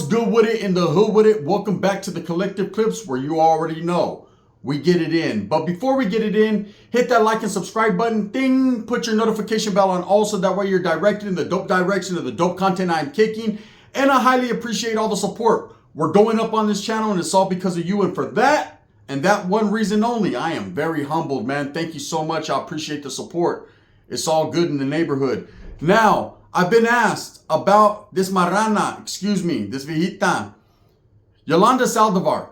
good with it in the hood with it? Welcome back to the Collective Clips, where you already know we get it in. But before we get it in, hit that like and subscribe button. Ding! Put your notification bell on also. That way you're directed in the dope direction of the dope content I'm kicking. And I highly appreciate all the support. We're going up on this channel and it's all because of you. And for that, and that one reason only, I am very humbled, man. Thank you so much. I appreciate the support. It's all good in the neighborhood. Now, I've been asked about this marrana, this viejita, Yolanda Saldivar,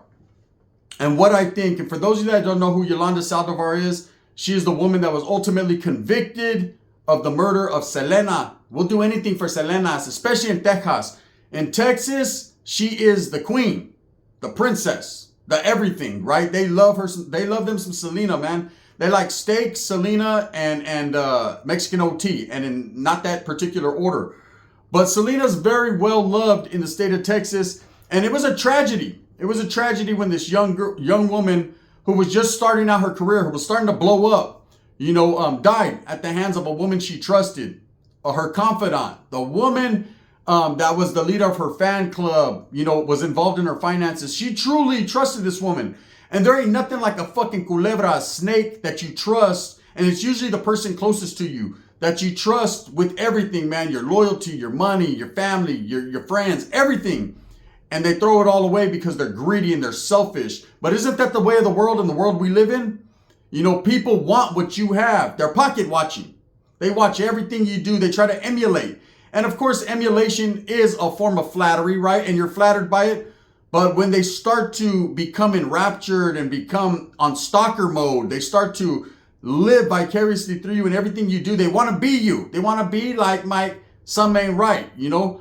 and what I think. And for those of you that don't know who Yolanda Saldivar is, she is the woman that was ultimately convicted of the murder of Selena. We'll do anything for Selenas, especially in Texas. In Texas, she is the queen, the princess, the everything, right? They love her. They love them some Selena, man. They like steak, Selena, and Mexican OT, and in not that particular order. But Selena's very well loved in the state of Texas, and it was a tragedy. It was a tragedy when this young woman who was just starting out her career, who was starting to blow up, died at the hands of a woman she trusted, her confidant, the woman that was the leader of her fan club, was involved in her finances. She truly trusted this woman. And there ain't nothing like a fucking culebra, a snake that you trust. And it's usually the person closest to you that you trust with everything, man. Your loyalty, your money, your family, your friends, everything. And they throw it all away because they're greedy and they're selfish. But isn't that the way of the world and the world we live in? People want what you have. They're pocket watching. They watch everything you do. They try to emulate. And of course, emulation is a form of flattery, right? And you're flattered by it. But when they start to become enraptured and become on stalker mode, they start to live vicariously through you and everything you do. They want to be you. They want to be like my son ain't right. You're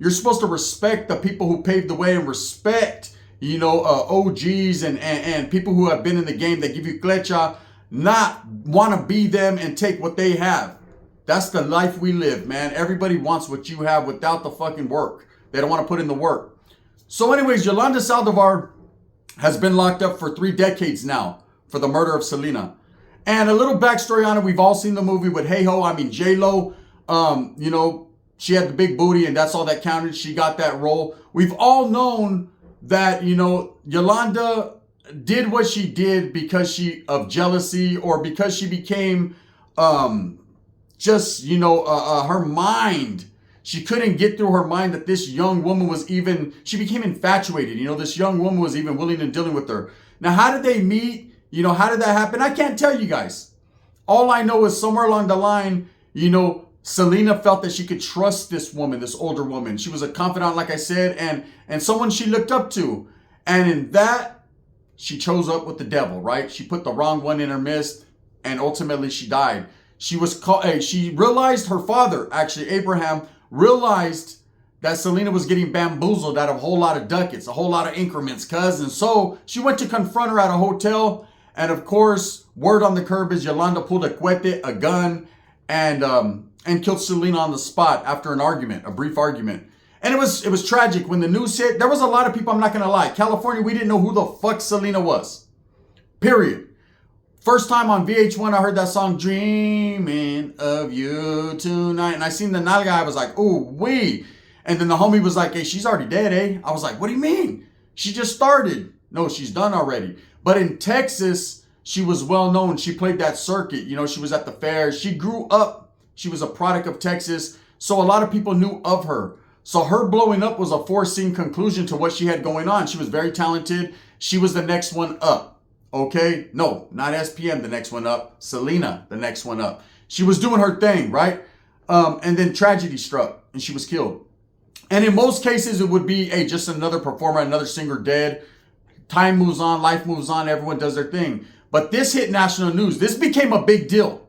supposed to respect the people who paved the way and respect, OGs and people who have been in the game that give you clecha, not want to be them and take what they have. That's the life we live, man. Everybody wants what you have without the fucking work. They don't want to put in the work. So anyways, Yolanda Saldivar has been locked up for 3 decades now for the murder of Selena. And a little backstory on it. We've all seen the movie with J-Lo. She had the big booty and that's all that counted. She got that role. We've all known that, Yolanda did what she did because of jealousy, or because she became her mind. She couldn't get through her mind that this young woman she became infatuated. This young woman was even willing and dealing with her. Now, how did they meet? How did that happen? I can't tell you guys. All I know is somewhere along the line, Selena felt that she could trust this woman, this older woman. She was a confidant, like I said, and someone she looked up to. And in that, she chose up with the devil, right? She put the wrong one in her midst, and ultimately she died. She realized her father, actually Abraham, realized that Selena was getting bamboozled out of a whole lot of ducats, a whole lot of increments, and so she went to confront her at a hotel. And of course, word on the curb is Yolanda pulled a cuete, a gun, and killed Selena on the spot after a brief argument. And it was tragic when the news hit. There was a lot of people, I'm not gonna lie, California, we didn't know who the fuck Selena was. Period. First time on VH1, I heard that song, Dreaming of You Tonight. And I seen the nalga, I was like, ooh, wee. And then the homie was like, hey, she's already dead, eh? I was like, what do you mean? She just started. No, she's done already. But in Texas, she was well known. She played that circuit. She was at the fairs. She grew up. She was a product of Texas. So a lot of people knew of her. So her blowing up was a foreseen conclusion to what she had going on. She was very talented. She was the next one up. Okay, no, not SPM, the next one up. Selena, the next one up. She was doing her thing, right? And then tragedy struck and she was killed. And in most cases, it would be just another performer, another singer dead. Time moves on, life moves on, everyone does their thing. But this hit national news. This became a big deal,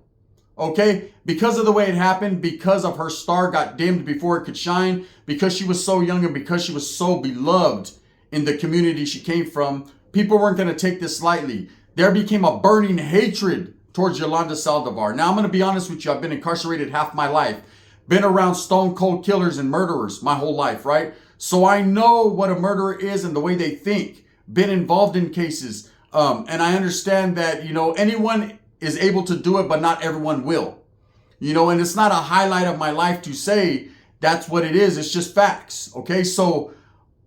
okay? Because of the way it happened, because of her star got dimmed before it could shine, because she was so young and because she was so beloved in the community she came from. People weren't going to take this lightly. There became a burning hatred towards Yolanda Saldivar. Now, I'm going to be honest with you. I've been incarcerated half my life. Been around stone cold killers and murderers my whole life, right? So I know what a murderer is and the way they think. Been involved in cases. And I understand that, anyone is able to do it, but not everyone will. And it's not a highlight of my life to say that's what it is. It's just facts. Okay. So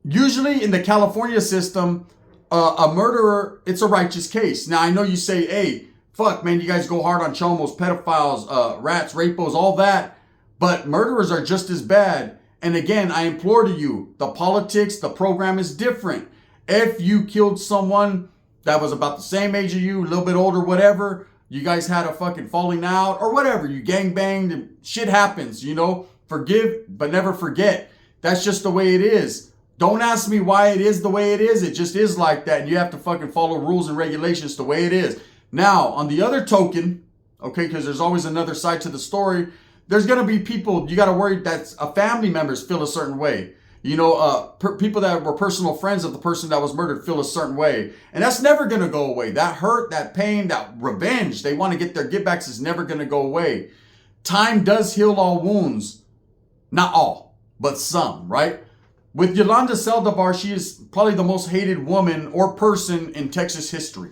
Usually in the California system, a murderer, it's a righteous case. Now, I know you say, hey, fuck, man, you guys go hard on chomos, pedophiles, rats, rapos, all that. But murderers are just as bad. And again, I implore to you, the politics, the program is different. If you killed someone that was about the same age as you, a little bit older, whatever, you guys had a fucking falling out or whatever, you gangbanged, shit happens, you know, forgive, but never forget. That's just the way it is. Don't ask me why it is the way it is. It just is like that. And you have to fucking follow rules and regulations the way it is. Now, on the other token, okay, because there's always another side to the story, there's going to be people you got to worry that family members feel a certain way. You know, people that were personal friends of the person that was murdered feel a certain way. And that's never going to go away. That hurt, that pain, that revenge, they want to get their givebacks is never going to go away. Time does heal all wounds. Not all, but some, right? With Yolanda Saldivar, she is probably the most hated woman or person in Texas history.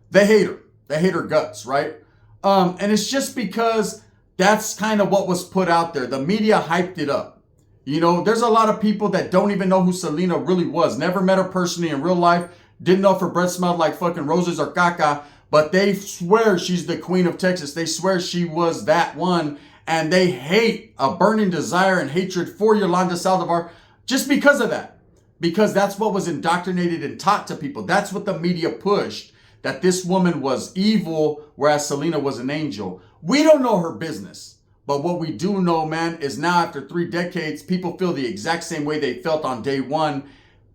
They hate her. They hate her guts, right? And it's just because that's kind of what was put out there. The media hyped it up. You know, there's a lot of people that don't even know who Selena really was. Never met her personally in real life. Didn't know if her breath smelled like fucking roses or caca. But they swear she's the queen of Texas. They swear she was that one. And they hate a burning desire and hatred for Yolanda Saldivar just because of that. Because that's what was indoctrinated and taught to people. That's what the media pushed. That this woman was evil, whereas Selena was an angel. We don't know her business. But what we do know, man, is now after 3 decades, people feel the exact same way they felt on day one.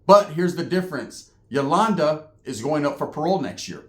But here's the difference. Yolanda is going up for parole next year.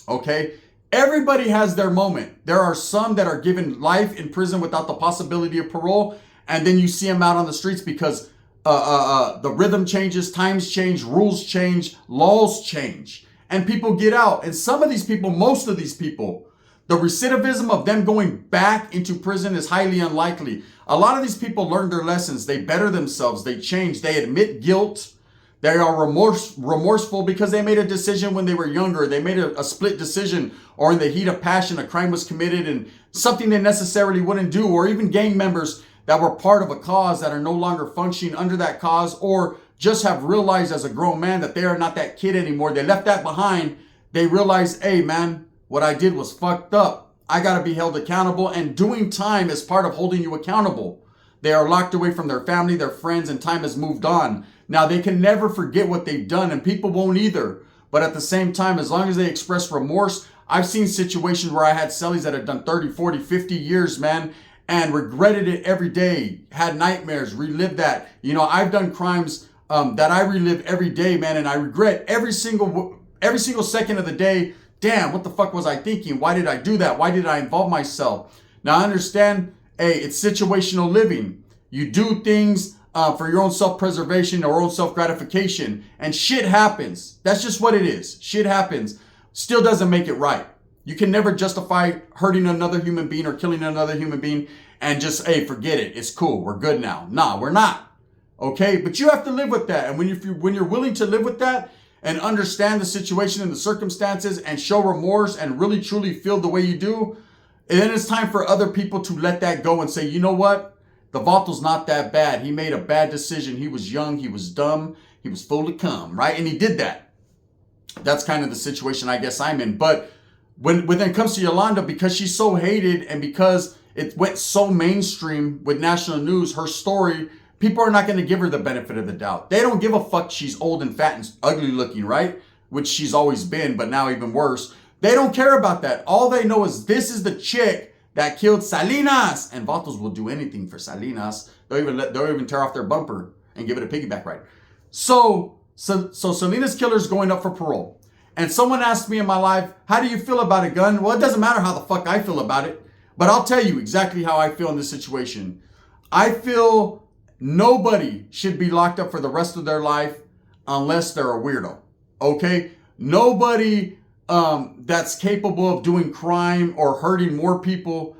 Okay? Everybody has their moment. There are some that are given life in prison without the possibility of parole. And then you see them out on the streets because the rhythm changes, times change, rules change, laws change. And people get out. And some of these people, most of these people, the recidivism of them going back into prison is highly unlikely. A lot of these people learn their lessons. They better themselves. They change. They admit guilt. They are remorseful because they made a decision when they were younger. They made a split decision, or in the heat of passion, a crime was committed and something they necessarily wouldn't do, or even gang members that were part of a cause that are no longer functioning under that cause, or just have realized as a grown man that they are not that kid anymore. They left that behind. They realize, hey, man, what I did was fucked up. I got to be held accountable, and doing time is part of holding you accountable. They are locked away from their family, their friends, and time has moved on. Now, they can never forget what they've done, and people won't either. But at the same time, as long as they express remorse, I've seen situations where I had cellies that had done 30, 40, 50 years, man, and regretted it every day, had nightmares, relived that. You know, I've done crimes that I relive every day, man, and I regret every single second of the day. Damn, what the fuck was I thinking? Why did I do that? Why did I involve myself? Now, I understand, hey, it's situational living. You do things for your own self-preservation or own self-gratification, and shit happens. That's just what it is. Shit happens. Still doesn't make it right. You can never justify hurting another human being or killing another human being and just, hey, forget it. It's cool. We're good now. Nah, we're not. Okay? But you have to live with that. And when you're willing to live with that, and understand the situation and the circumstances and show remorse and really truly feel the way you do, and then it's time for other people to let that go and say, you know what? The Vato's not that bad. He made a bad decision. He was young. He was dumb. He was full of cum, right? And he did that. That's kind of the situation I guess I'm in. But when it comes to Yolanda, because she's so hated and because it went so mainstream with national news, her story, people are not going to give her the benefit of the doubt. They don't give a fuck she's old and fat and ugly looking, right? Which she's always been, but now even worse. They don't care about that. All they know is this is the chick that killed Selenas. And Vatos will do anything for Selenas. They'll even tear off their bumper and give it a piggyback ride. So Selena's killer is going up for parole. And someone asked me in my life, how do you feel about a gun? Well, it doesn't matter how the fuck I feel about it. But I'll tell you exactly how I feel in this situation. I feel nobody should be locked up for the rest of their life unless they're a weirdo. Okay? Nobody that's capable of doing crime or hurting more people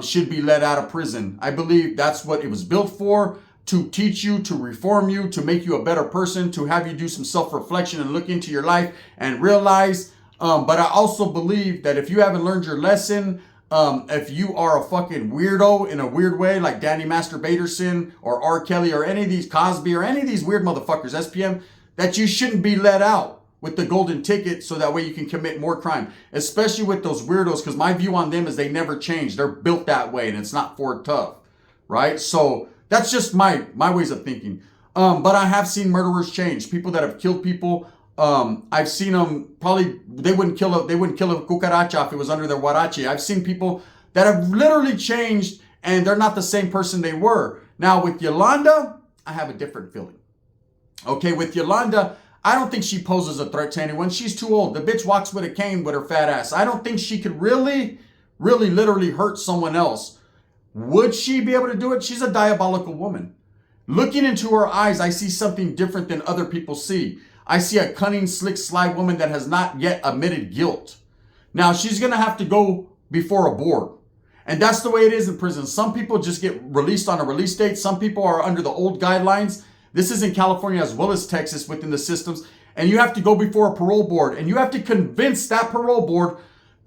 should be let out of prison. I believe that's what it was built for, to teach you, to reform you, to make you a better person, to have you do some self-reflection and look into your life and realize. But I also believe that if you haven't learned your lesson, If you are a fucking weirdo in a weird way, like Danny Masturbatorson or R. Kelly or any of these Cosby or any of these weird motherfuckers, SPM, that you shouldn't be let out with the golden ticket so that way you can commit more crime, especially with those weirdos, because my view on them is they never change. They're built that way and it's not for tough, right? So that's just my ways of thinking. But I have seen murderers change. People that have killed people. I've seen them probably, they wouldn't kill a cucaracha if it was under their huarache. I've seen people that have literally changed and they're not the same person they were. Now with Yolanda, I have a different feeling. Okay, with Yolanda, I don't think she poses a threat to anyone. She's too old. The bitch walks with a cane with her fat ass. I don't think she could really, literally hurt someone else. Would she be able to do it? She's a diabolical woman. Looking into her eyes, I see something different than other people see. I see a cunning, slick, sly woman that has not yet admitted guilt. Now, she's going to have to go before a board. And that's the way it is in prison. Some people just get released on a release date. Some people are under the old guidelines. This is in California as well as Texas within the systems. And you have to go before a parole board. And you have to convince that parole board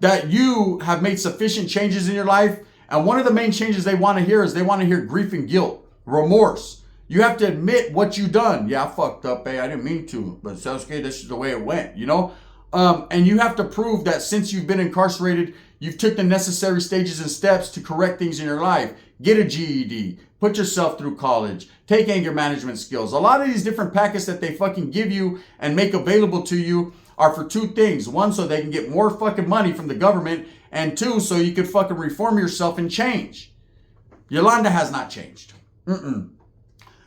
that you have made sufficient changes in your life. And one of the main changes they want to hear is they want to hear grief and guilt, remorse. You have to admit what you've done. Yeah, I fucked up, I didn't mean to, but okay, this is the way it went, you know? And you have to prove that since you've been incarcerated, you've took the necessary stages and steps to correct things in your life. Get a GED, put yourself through college, take anger management skills. A lot of these different packets that they fucking give you and make available to you are for two things. One, so they can get more fucking money from the government. And two, so you can fucking reform yourself and change. Yolanda has not changed.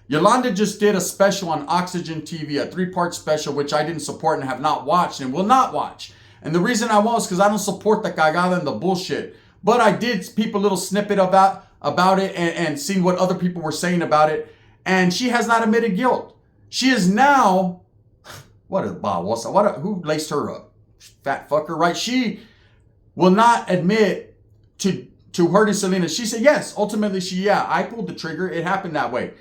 Yolanda just did a special on Oxygen TV, a 3-part special, which I didn't support and have not watched and will not watch. And the reason I won't is because I don't support the cagada and the bullshit. But I did peep a little snippet about it and seen what other people were saying about it. And she has not admitted guilt. She is now, who laced her up? Fat fucker, right? She will not admit to hurting Selena. She said, yes, ultimately I pulled the trigger. It happened that way.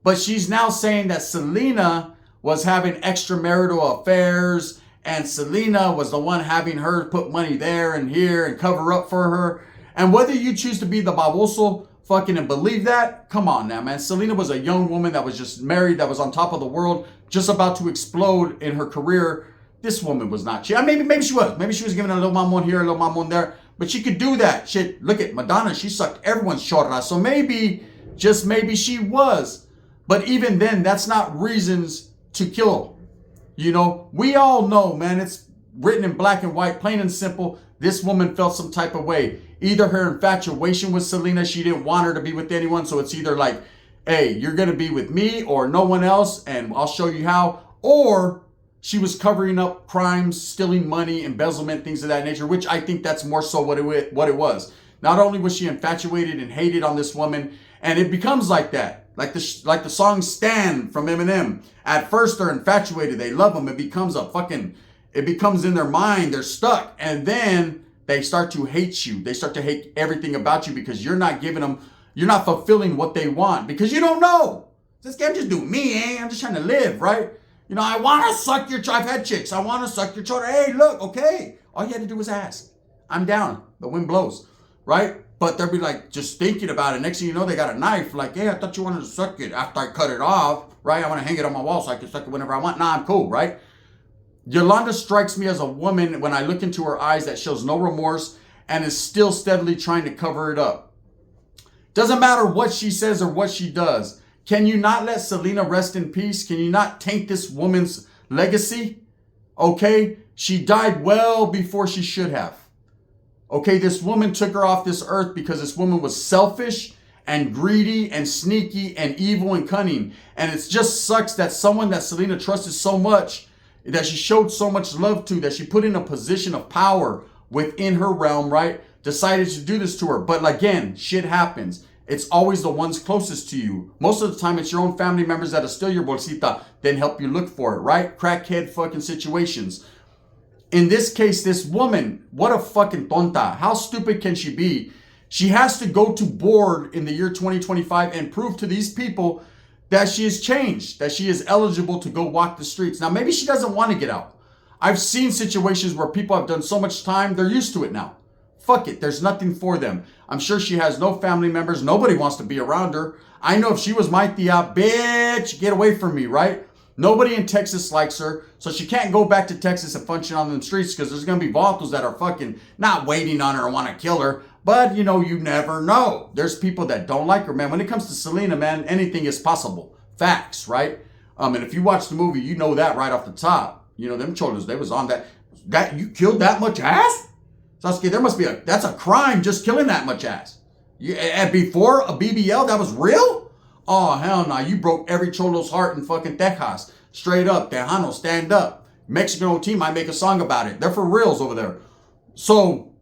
But she's now saying that Selena was having extramarital affairs and Selena was the one having her put money there and here and cover up for her. And whether you choose to be the baboso fucking and believe that, come on now, man. Selena was a young woman that was just married, that was on top of the world, just about to explode in her career. This woman was not. Maybe she was. Maybe she was giving a little mamon here, a little mamon there. But she could do that. Shit, look at Madonna. She sucked everyone's chorra. So maybe, just maybe she was. But even then, that's not reasons to kill. You know, we all know, man, it's written in black and white, plain and simple. This woman felt some type of way. Either her infatuation with Selena, she didn't want her to be with anyone. So it's either like, hey, you're going to be with me or no one else, and I'll show you how. Or she was covering up crimes, stealing money, embezzlement, things of that nature, which I think that's more so what it was. Not only was she infatuated and hated on this woman, and it becomes like that. Like the song Stand from Eminem. At first they're infatuated, they love him. It becomes in their mind, they're stuck. And then they start to hate you. They start to hate everything about you because you're not giving them, you're not fulfilling what they want because you don't know. This game just do me, I'm just trying to live, right? You know, I want to suck your, I've had chicks. I want to suck your children. Hey, look, okay. All you had to do was ask. I'm down. The wind blows, right? But they'll be like, just thinking about it. Next thing you know, they got a knife. Like, hey, I thought you wanted to suck it after I cut it off, right? I want to hang it on my wall so I can suck it whenever I want. Nah, I'm cool, right? Yolanda strikes me as a woman when I look into her eyes that shows no remorse and is still steadily trying to cover it up. Doesn't matter what she says or what she does. Can you not let Selena rest in peace? Can you not taint this woman's legacy? Okay? She died well before she should have. Okay, this woman took her off this earth because this woman was selfish and greedy and sneaky and evil and cunning. And it just sucks that someone that Selena trusted so much, that she showed so much love to, that she put in a position of power within her realm, right? Decided to do this to her. But again, shit happens. It's always the ones closest to you. Most of the time, it's your own family members that are still your bolsita, then help you look for it, right? Crackhead fucking situations. In this case, this woman, what a fucking tonta. How stupid can she be? She has to go to board in the year 2025 and prove to these people that she has changed, that she is eligible to go walk the streets. Now, maybe she doesn't want to get out. I've seen situations where people have done so much time, they're used to it now. fuck it. There's nothing for them. I'm sure she has no family members. Nobody wants to be around her. I know if she was my tia, bitch, get away from me, right? Nobody in Texas likes her, so she can't go back to Texas and function on the streets because there's going to be vatos that are fucking not waiting on her and want to kill her. But, you know, you never know. There's people that don't like her, man. When it comes to Selena, man, anything is possible. Facts, right? And if you watch the movie, you know that right off the top. You know, them cholos, they was on that. That you killed that much ass? Sasuke, there must be that's a crime just killing that much ass. And before a BBL, that was real? Oh, hell no. You broke every cholo's heart in fucking Texas. Straight up. Tejano, stand up. Mexican team might make a song about it. They're for reals over there. So,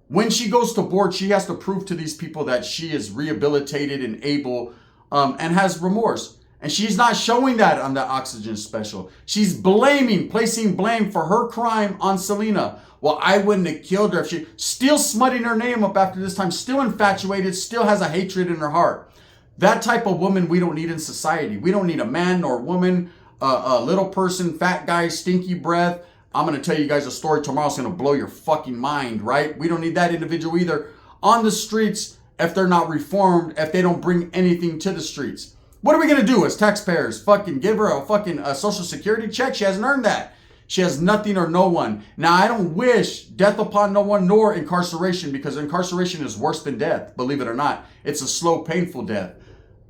when she goes to board, she has to prove to these people that she is rehabilitated and able and has remorse. And she's not showing that on the Oxygen special. She's placing blame for her crime on Selena. Well, I wouldn't have killed her if she... Still smutting her name up after this time. Still infatuated. Still has a hatred in her heart. That type of woman we don't need in society. We don't need a man nor woman, a little person, fat guy, stinky breath. I'm going to tell you guys a story tomorrow. It's going to blow your fucking mind, right? We don't need that individual either. On the streets, if they're not reformed, if they don't bring anything to the streets. What are we going to do as taxpayers? Fucking give her a fucking social security check? She hasn't earned that. She has nothing or no one. Now, I don't wish death upon no one nor incarceration, because incarceration is worse than death, believe it or not. It's a slow, painful death.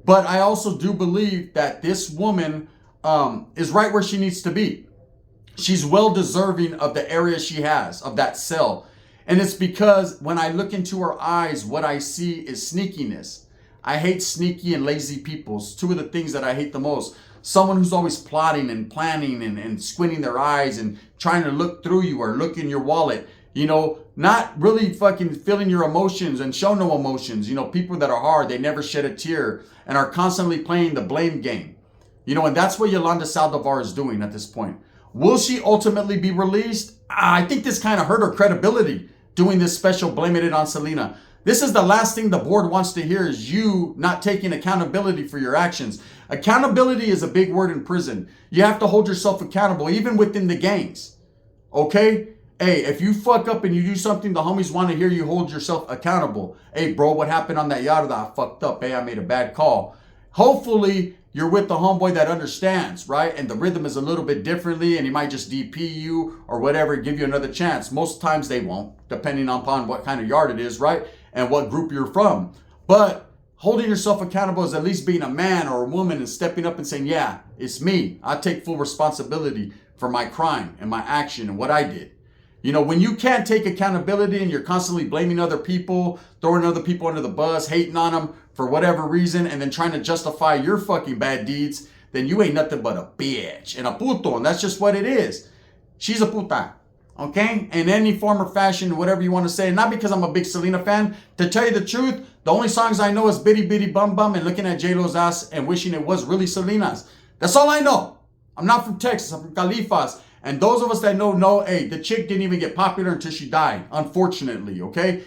But I also do believe that this woman is right where she needs to be. She's well deserving of the area she has, of that cell. And it's because when I look into her eyes, what I see is sneakiness. I hate sneaky and lazy people. It's two of the things that I hate the most. Someone who's always plotting and planning and squinting their eyes and trying to look through you or look in your wallet. You know, not really fucking feeling your emotions and show no emotions. You know, people that are hard, they never shed a tear and are constantly playing the blame game. You know, and that's what Yolanda Saldivar is doing at this point. Will she ultimately be released? I think this kind of hurt her credibility doing this special blaming it on Selena. This is the last thing the board wants to hear, is you not taking accountability for your actions. Accountability is a big word in prison. You have to hold yourself accountable, even within the gangs. Okay? Hey, if you fuck up and you do something, the homies want to hear you hold yourself accountable. Hey, bro, what happened on that yard that I fucked up? Hey, I made a bad call. Hopefully, you're with the homeboy that understands, right? And the rhythm is a little bit differently, and he might just DP you or whatever, give you another chance. Most times they won't, depending upon what kind of yard it is, right? And what group you're from. But holding yourself accountable is at least being a man or a woman and stepping up and saying, yeah, it's me. I take full responsibility for my crime and my action and what I did. You know, when you can't take accountability and you're constantly blaming other people, throwing other people under the bus, hating on them for whatever reason, and then trying to justify your fucking bad deeds, then you ain't nothing but a bitch and a puto. And that's just what it is. She's a puta. Okay? In any form or fashion, whatever you want to say. Not because I'm a big Selena fan. To tell you the truth, the only songs I know is Bitty Bitty Bum Bum and looking at J-Lo's ass and wishing it was really Selena's. That's all I know. I'm not from Texas. I'm from Califas. And those of us that know, hey, the chick didn't even get popular until she died. Unfortunately, okay?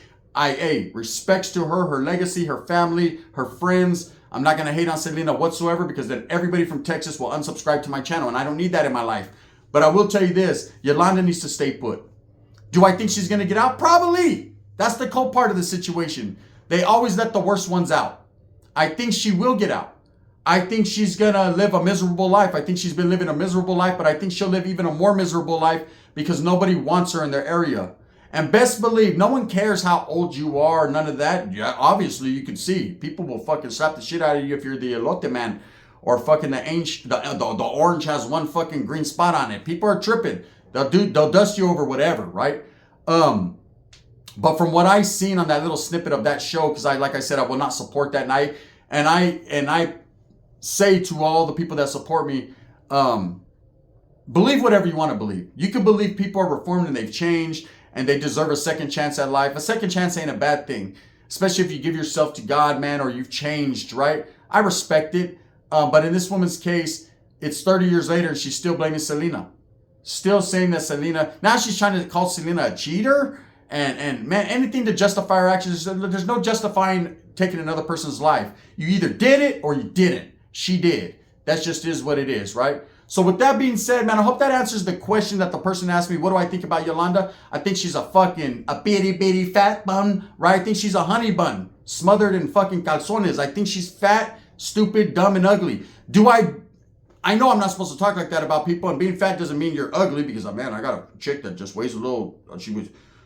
Respects to her, her legacy, her family, her friends. I'm not going to hate on Selena whatsoever, because then everybody from Texas will unsubscribe to my channel. And I don't need that in my life. But I will tell you this, Yolanda needs to stay put. Do I think she's going to get out? Probably. That's the cold part of the situation. They always let the worst ones out. I think she will get out. I think she's going to live a miserable life. I think she's been living a miserable life, but I think she'll live even a more miserable life because nobody wants her in their area. And best believe, no one cares how old you are, none of that. Yeah, obviously, you can see. People will fucking slap the shit out of you if you're the elote man. Or fucking the orange has one fucking green spot on it. People are tripping. They'll dust you over whatever, right? But from what I seen on that little snippet of that show, because like I said, I will not support that night. And I say to all the people that support me, believe whatever you want to believe. You can believe people are reformed and they've changed and they deserve a second chance at life. A second chance ain't a bad thing, especially if you give yourself to God, man, or you've changed, right? I respect it. But in this woman's case, it's 30 years later and she's still blaming Selena. Still saying that Selena, now she's trying to call Selena a cheater. And man, anything to justify her actions. There's no justifying taking another person's life. You either did it or you didn't. She did. That just is what it is, right? So with that being said, man, I hope that answers the question that the person asked me. What do I think about Yolanda? I think she's a bitty fat bun, right? I think she's a honey bun smothered in fucking calzones. I think she's fat, stupid, dumb, and ugly. I know I'm not supposed to talk like that about people, and being fat doesn't mean you're ugly, because, man, I got a chick that just weighs a little,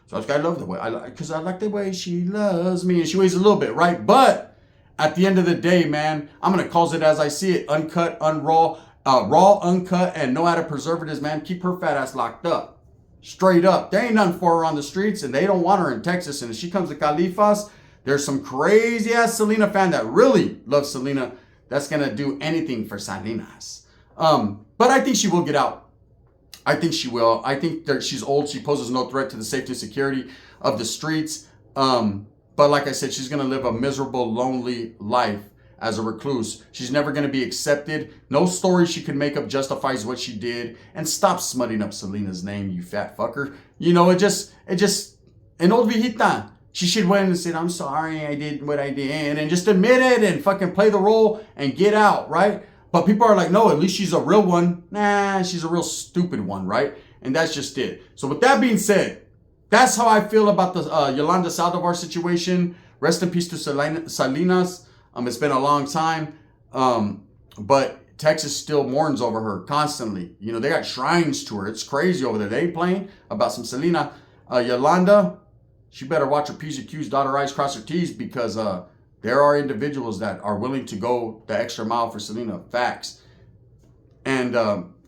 so I love the way, because I like the way she loves me, and she weighs a little bit, right? But at the end of the day, man, I'm going to call it as I see it, uncut, raw, uncut, and no added preservatives, man. Keep her fat ass locked up. Straight up. There ain't nothing for her on the streets, and they don't want her in Texas, and if she comes to Califas, there's some crazy ass Selena fan that really loves Selena that's going to do anything for Selenas. But I think she will get out. I think she will. I think that she's old. She poses no threat to the safety and security of the streets. But like I said, she's going to live a miserable, lonely life as a recluse. She's never going to be accepted. No story she can make up justifies what she did. And stop smutting up Selena's name, you fat fucker. You know, it just, an old viejita. She should win and say, I'm sorry, I did what I did. And just admit it and fucking play the role and get out, right? But people are like, no, at least she's a real one. Nah, she's a real stupid one, right? And that's just it. So with that being said, that's how I feel about the Yolanda Saldivar situation. Rest in peace to Selenas. It's been a long time. But Texas still mourns over her constantly. You know, they got shrines to her. It's crazy over there. They ain't playing about some Selena. Yolanda, she better watch her P's and Q's, dot her I's, cross her T's, because there are individuals that are willing to go the extra mile for Selena. Facts. And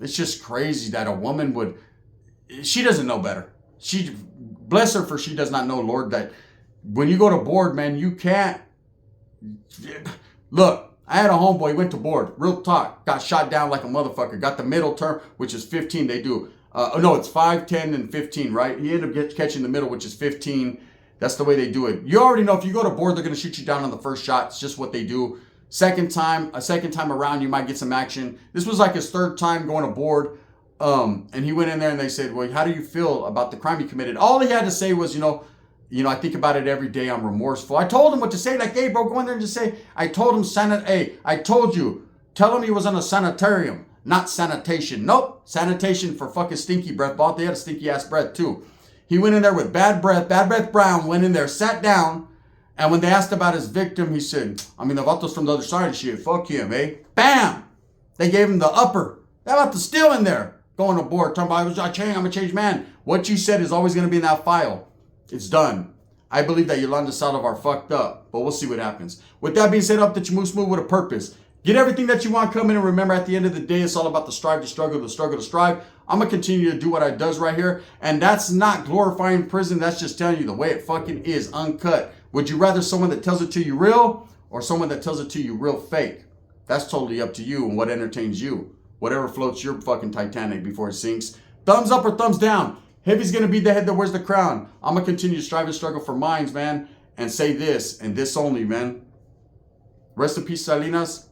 it's just crazy that a woman would... She doesn't know better. Bless her for she does not know, Lord, that when you go to board, man, you can't... Look, I had a homeboy, he went to board. Real talk. Got shot down like a motherfucker. Got the middle term, which is 15. They do... no, it's 5, 10, and 15, right? He ended up catching the middle, which is 15. That's the way they do it. You already know if you go to board, they're going to shoot you down on the first shot. It's just what they do. A second time around, you might get some action. This was like his third time going to board. And he went in there and they said, well, how do you feel about the crime he committed? All he had to say was, you know, I think about it every day. I'm remorseful. I told him what to say. Like, hey, bro, go in there and just say, I told him, I told you. Tell him he was in a sanitarium, not sanitation. Nope. Sanitation for fucking stinky breath. Both they had a stinky ass breath too. He went in there with bad breath Brown, went in there, sat down, and when they asked about his victim, he said, I mean, the vatos from the other side of shit, fuck him, eh? Bam! They gave him the upper. That vato's still in there, going aboard, talking about, I'm a changed man. What you said is always going to be in that file. It's done. I believe that Yolanda Saldivar fucked up, but we'll see what happens. With that being said, up that you move smooth with a purpose. Get everything that you want coming, and remember, at the end of the day, it's all about the strive to struggle, the struggle to strive. I'm going to continue to do what I does right here, and that's not glorifying prison. That's just telling you the way it fucking is, uncut. Would you rather someone that tells it to you real, or someone that tells it to you real fake? That's totally up to you and what entertains you. Whatever floats your fucking Titanic before it sinks. Thumbs up or thumbs down. Heavy's going to be the head that wears the crown. I'm going to continue to strive and struggle for minds, man, and say this, and this only, man. Rest in peace, Selenas.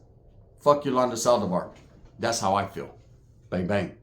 Fuck Yolanda Saldivar. That's how I feel. Bang, bang.